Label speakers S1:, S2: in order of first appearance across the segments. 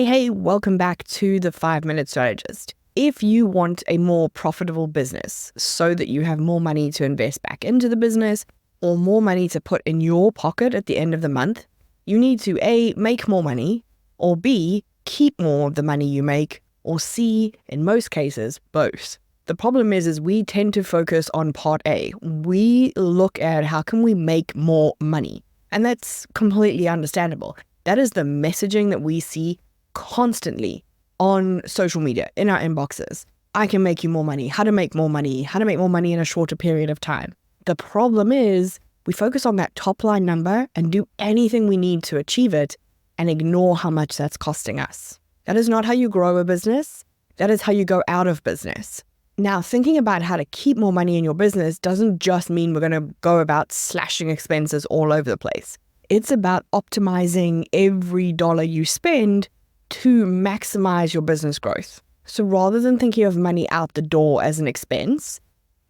S1: Hey, welcome back to the 5-Minute Strategist. If you want a more profitable business so that you have more money to invest back into the business or more money to put in your pocket at the end of the month, you need to A, make more money, or B, keep more of the money you make, or C, in most cases, both. The problem is we tend to focus on part A. We look at how can we make more money, and that's completely understandable. That is the messaging that we see constantly on social media, in our inboxes. I can make you more money, how to make more money, how to make more money in a shorter period of time. The problem is we focus on that top line number and do anything we need to achieve it and ignore how much that's costing us. That is not how you grow a business. That is how you go out of business. Now, thinking about how to keep more money in your business doesn't just mean we're going to go about slashing expenses all over the place. It's about optimizing every dollar you spend to maximize your business growth. So rather than thinking of money out the door as an expense,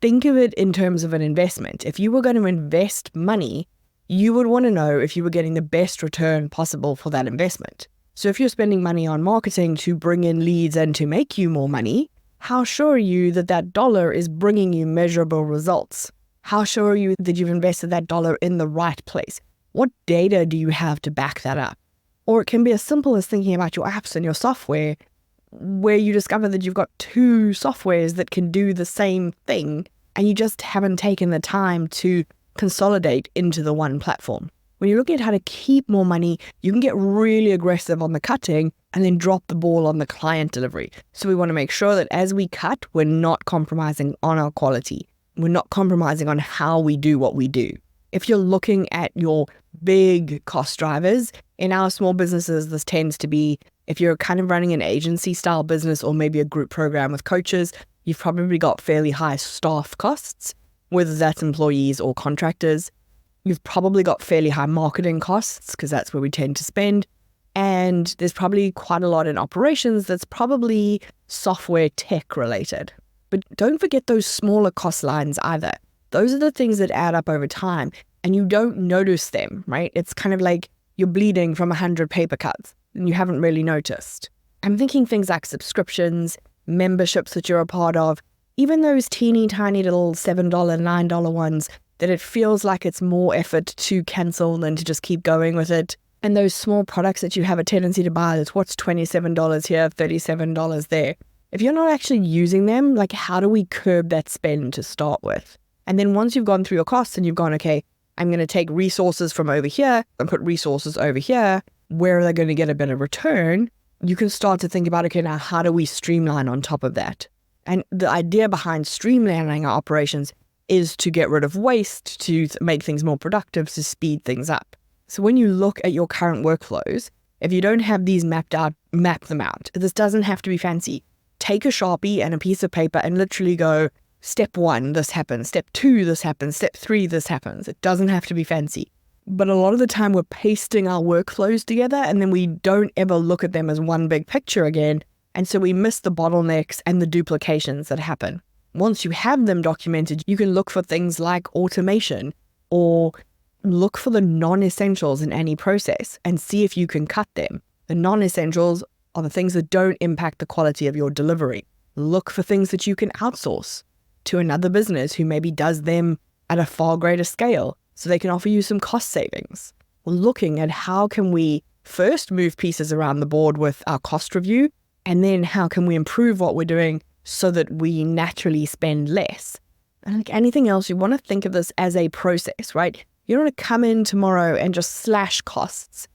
S1: think of it in terms of an investment. If you were going to invest money, you would want to know if you were getting the best return possible for that investment. So if you're spending money on marketing to bring in leads and to make you more money, how sure are you that that dollar is bringing you measurable results? How sure are you that you've invested that dollar in the right place? What data do you have to back that up? Or it can be as simple as thinking about your apps and your software, where you discover that you've got two softwares that can do the same thing, and you just haven't taken the time to consolidate into the one platform. When you're looking at how to keep more money, you can get really aggressive on the cutting and then drop the ball on the client delivery. So we want to make sure that as we cut, we're not compromising on our quality. We're not compromising on how we do what we do. If you're looking at your big cost drivers, in our small businesses, this tends to be, if you're kind of running an agency style business or maybe a group program with coaches, you've probably got fairly high staff costs, whether that's employees or contractors. You've probably got fairly high marketing costs because that's where we tend to spend. And there's probably quite a lot in operations that's probably software tech related. But don't forget those smaller cost lines either. Those are the things that add up over time and you don't notice them, right? It's kind of like you're bleeding from 100 paper cuts and you haven't really noticed. I'm thinking things like subscriptions, memberships that you're a part of, even those teeny tiny little $7, $9 ones that it feels like it's more effort to cancel than to just keep going with it. And those small products that you have a tendency to buy, that's what's $27 here, $37 there. If you're not actually using them, like how do we curb that spend to start with? And then once you've gone through your costs and you've gone, okay, I'm going to take resources from over here and put resources over here, where are they going to get a better return? You can start to think about, okay, now how do we streamline on top of that? And the idea behind streamlining our operations is to get rid of waste, to make things more productive, to speed things up. So when you look at your current workflows, if you don't have these mapped out, map them out. This doesn't have to be fancy. Take a Sharpie and a piece of paper and literally go, step 1, this happens. Step 2, this happens. Step 3, this happens. It doesn't have to be fancy. But a lot of the time we're pasting our workflows together and then we don't ever look at them as one big picture again. And so we miss the bottlenecks and the duplications that happen. Once you have them documented, you can look for things like automation or look for the non-essentials in any process and see if you can cut them. The non-essentials are the things that don't impact the quality of your delivery. Look for things that you can outsource to another business who maybe does them at a far greater scale so they can offer you some cost savings. We're looking at how can we first move pieces around the board with our cost review, and then how can we improve what we're doing so that we naturally spend less. And like anything else, you want to think of this as a process, right? You don't want to come in tomorrow and just slash costs.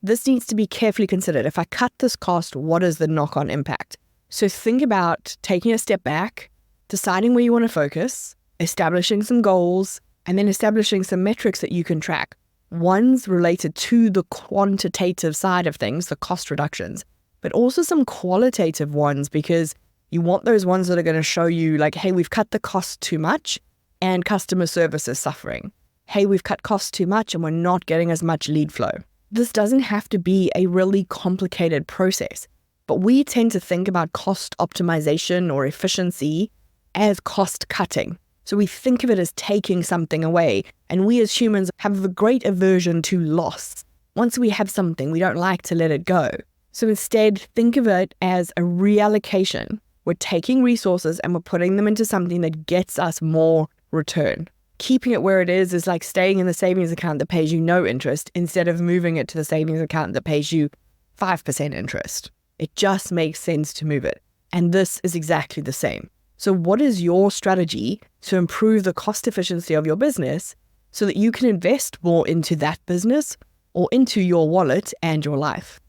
S1: This needs to be carefully considered. If I cut this cost, what is the knock-on impact? So think about taking a step back, deciding where you want to focus, establishing some goals, and then establishing some metrics that you can track. One's related to the quantitative side of things, the cost reductions, but also some qualitative ones, because you want those ones that are going to show you like, hey, we've cut the cost too much and customer service is suffering. Hey, we've cut costs too much and we're not getting as much lead flow. This doesn't have to be a really complicated process, but we tend to think about cost optimization or efficiency as cost cutting. So we think of it as taking something away, and we as humans have a great aversion to loss. Once we have something, we don't like to let it go. So instead, think of it as a reallocation. We're taking resources and we're putting them into something that gets us more return. Keeping it where it is like staying in the savings account that pays you no interest instead of moving it to the savings account that pays you 5% interest. It just makes sense to move it. And this is exactly the same. So what is your strategy to improve the cost efficiency of your business so that you can invest more into that business or into your wallet and your life?